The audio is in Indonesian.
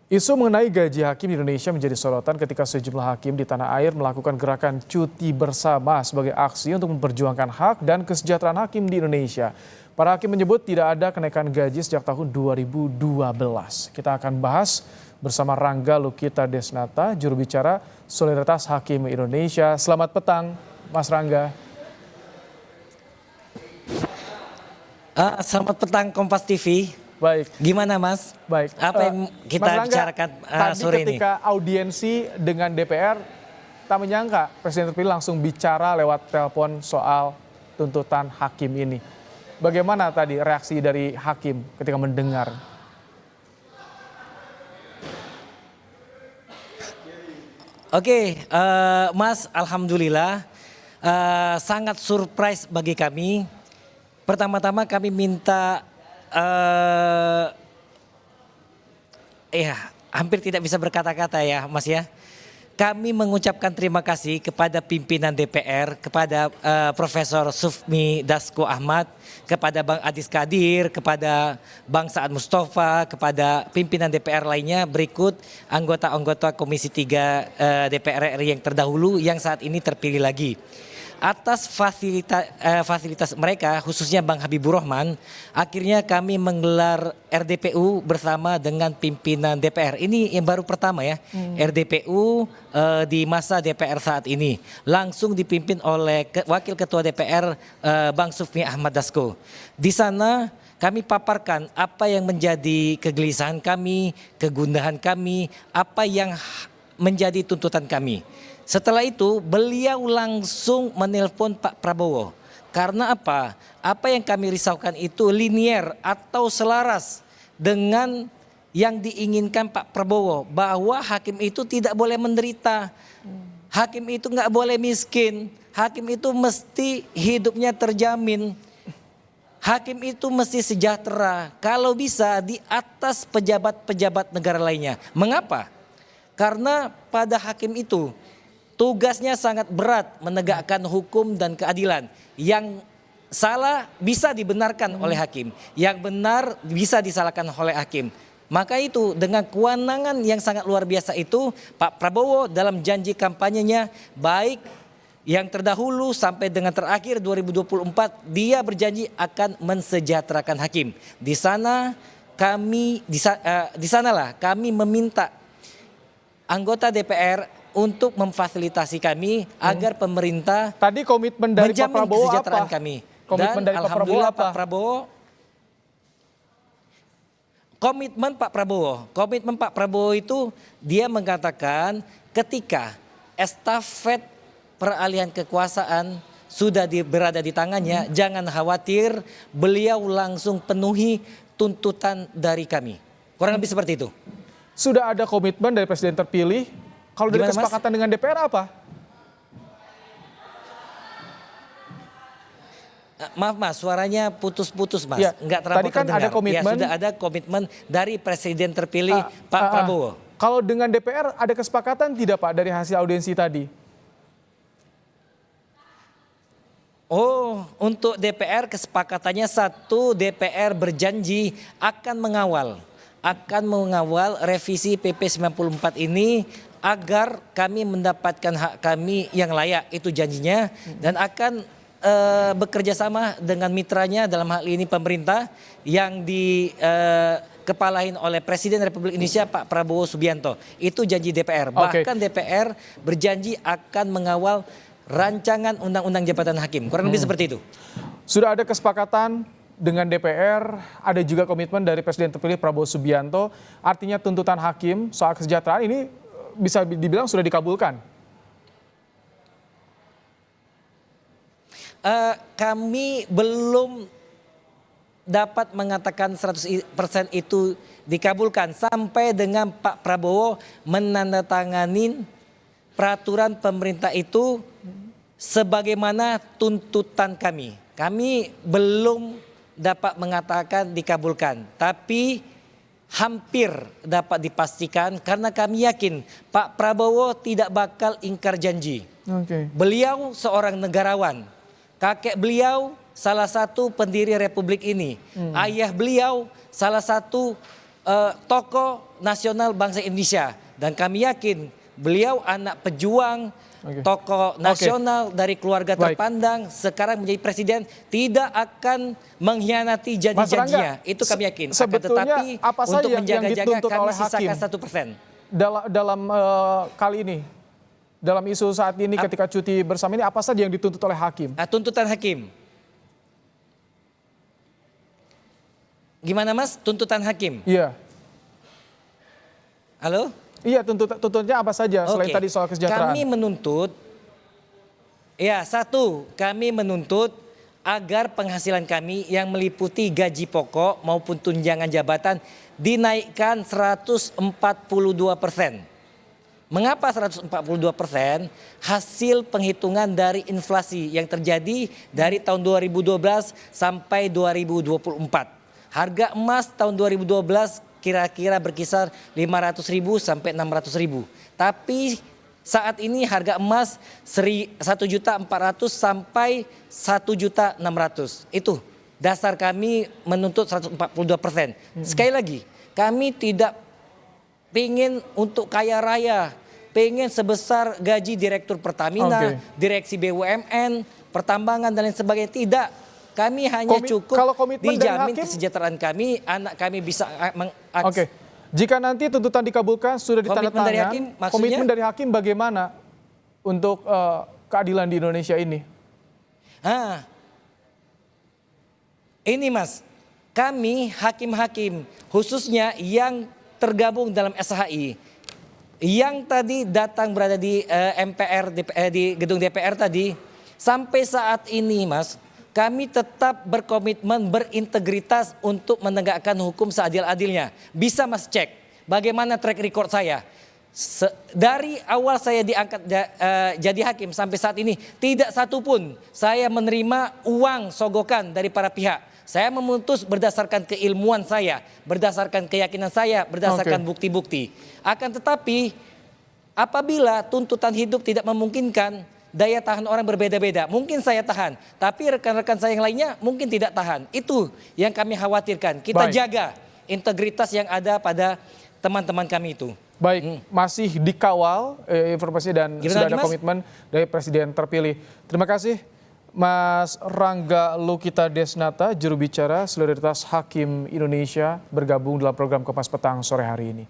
Isu mengenai gaji hakim di Indonesia menjadi sorotan ketika sejumlah hakim di tanah air melakukan gerakan cuti bersama sebagai aksi untuk memperjuangkan hak dan kesejahteraan hakim di Indonesia. Para hakim menyebut tidak ada kenaikan gaji sejak tahun 2012. Kita akan bahas bersama Rangga Lukita Desnata, juru bicara Solidaritas Hakim Indonesia. Selamat petang, Mas Rangga. Selamat petang Kompas TV. Baik. Gimana Mas? Baik. Apa yang kita Mas Rangga, bicarakan sore ini? ketika audiensi dengan DPR, tak menyangka Presiden terpilih langsung bicara lewat telepon soal tuntutan hakim ini. Bagaimana tadi reaksi dari hakim ketika mendengar? Oke, Mas, alhamdulillah sangat surprise bagi kami. Pertama-tama kami minta hampir tidak bisa berkata-kata ya Mas ya. Kami mengucapkan terima kasih kepada pimpinan DPR, kepada Profesor Sufmi Dasko Ahmad, kepada Bang Adis Kadir, kepada Bang Sa'ad Mustafa, kepada pimpinan DPR lainnya, berikut anggota-anggota Komisi 3 DPR RI yang terdahulu yang saat ini terpilih lagi. Atas fasilitas mereka, khususnya Bang Habibur Rahman, akhirnya kami menggelar RDPU bersama dengan pimpinan DPR. Ini yang baru pertama ya, RDPU di masa DPR saat ini. Langsung dipimpin oleh Wakil Ketua DPR Bang Sufmi Ahmad Dasko. Di sana kami paparkan apa yang menjadi kegelisahan kami, kegundahan kami, apa yang menjadi tuntutan kami. Setelah itu beliau langsung menelpon Pak Prabowo. Karena apa? Apa yang kami risaukan itu linier atau selaras dengan yang diinginkan Pak Prabowo. Bahwa hakim itu tidak boleh menderita. Hakim itu nggak boleh miskin. Hakim itu mesti hidupnya terjamin. Hakim itu mesti sejahtera. Kalau bisa di atas pejabat-pejabat negara lainnya. Mengapa? Karena pada hakim itu tugasnya sangat berat menegakkan hukum dan keadilan. Yang salah bisa dibenarkan oleh hakim. Yang benar bisa disalahkan oleh hakim. Maka itu dengan kewenangan yang sangat luar biasa itu Pak Prabowo dalam janji kampanyenya baik yang terdahulu sampai dengan terakhir 2024 dia berjanji akan mensejahterakan hakim. Di sanalah kami meminta anggota DPR untuk memfasilitasi kami agar pemerintah tadi komitmen dari Pak Prabowo kesejahteraan apa? kami. Komitmen Dan dari alhamdulillah Pak Prabowo apa? Komitmen Pak Prabowo itu dia mengatakan ketika estafet peralihan kekuasaan sudah berada di tangannya, jangan khawatir, beliau langsung penuhi tuntutan dari kami. Kurang lebih seperti itu. Sudah ada komitmen dari Presiden terpilih. Kalau dari kesepakatan dengan DPR apa? Maaf Mas, suaranya putus-putus Mas. Ya, Enggak terlalu tadi kan terdengar. ada komitmen. Ya, sudah ada komitmen dari Presiden terpilih Pak Prabowo. Kalau dengan DPR ada kesepakatan tidak Pak dari hasil audiensi tadi? Oh, untuk DPR kesepakatannya satu, DPR berjanji akan mengawal revisi PP 94 ini agar kami mendapatkan hak kami yang layak, itu janjinya, dan akan bekerja sama dengan mitranya dalam hal ini pemerintah yang dikepalain oleh Presiden Republik Indonesia Pak Prabowo Subianto. Itu janji DPR. Bahkan DPR berjanji akan mengawal rancangan undang-undang jabatan hakim. Kurang lebih seperti itu. Sudah ada kesepakatan dengan DPR, ada juga komitmen dari Presiden terpilih Prabowo Subianto. Artinya tuntutan hakim soal kesejahteraan ini bisa dibilang sudah dikabulkan. Kami belum dapat mengatakan 100% itu dikabulkan sampai dengan Pak Prabowo menandatangani peraturan pemerintah itu sebagaimana tuntutan kami. Kami belum dapat mengatakan dikabulkan, tapi hampir dapat dipastikan karena kami yakin Pak Prabowo tidak bakal ingkar janji. Beliau seorang negarawan. Kakek beliau salah satu pendiri republik ini. Ayah beliau salah satu tokoh nasional bangsa Indonesia. Dan kami yakin beliau anak pejuang, tokoh nasional dari keluarga terpandang, sekarang menjadi presiden, tidak akan mengkhianati janji-janjinya. Itu kami yakin. Sebetulnya apa saja untuk yang menjaga-jaga dituntut kami oleh hakim sisakan 1%. dalam kali ini, dalam isu saat ini ketika cuti bersama ini, apa saja yang dituntut oleh hakim? Tuntutan hakim. Gimana Mas? Tuntutan hakim? Iya. Halo? Iya, tuntutannya apa saja selain tadi soal kesejahteraan? Kami menuntut, ya satu, kami menuntut agar penghasilan kami yang meliputi gaji pokok maupun tunjangan jabatan dinaikkan 142%. Mengapa 142%? Hasil penghitungan dari inflasi yang terjadi dari tahun 2012 sampai 2024. Harga emas tahun 2012 kira-kira berkisar 500.000 sampai 600.000. Tapi saat ini harga emas 1.400.000 sampai 1.600.000. Itu dasar kami menuntut 142%. Sekali lagi, kami tidak pengen untuk kaya raya, pengen sebesar gaji Direktur Pertamina, Direksi BUMN, Pertambangan dan lain sebagainya. Tidak. Kami hanya cukup dijamin kesejahteraan kami, anak kami bisa mengakses. Jika nanti tuntutan dikabulkan, sudah ditandatangan, komitmen dari hakim bagaimana untuk keadilan di Indonesia ini? Ini Mas, kami hakim-hakim khususnya yang tergabung dalam SHI, yang tadi datang berada di MPR, di gedung DPR tadi, sampai saat ini Mas, kami tetap berkomitmen berintegritas untuk menegakkan hukum seadil-adilnya. Bisa Mas cek bagaimana track record saya. Dari awal saya diangkat jadi hakim sampai saat ini, tidak satupun saya menerima uang sogokan dari para pihak. Saya memutus berdasarkan keilmuan saya, berdasarkan keyakinan saya, berdasarkan bukti-bukti. Akan tetapi apabila tuntutan hidup tidak memungkinkan, daya tahan orang berbeda-beda. Mungkin saya tahan, tapi rekan-rekan saya yang lainnya mungkin tidak tahan. Itu yang kami khawatirkan. Kita jaga integritas yang ada pada teman-teman kami itu. Baik, masih dikawal informasi dan sudah ada komitmen dari Presiden terpilih. Terima kasih Mas Rangga Lukita Desnata, juru bicara Solidaritas Hakim Indonesia, bergabung dalam program Kompas Petang sore hari ini.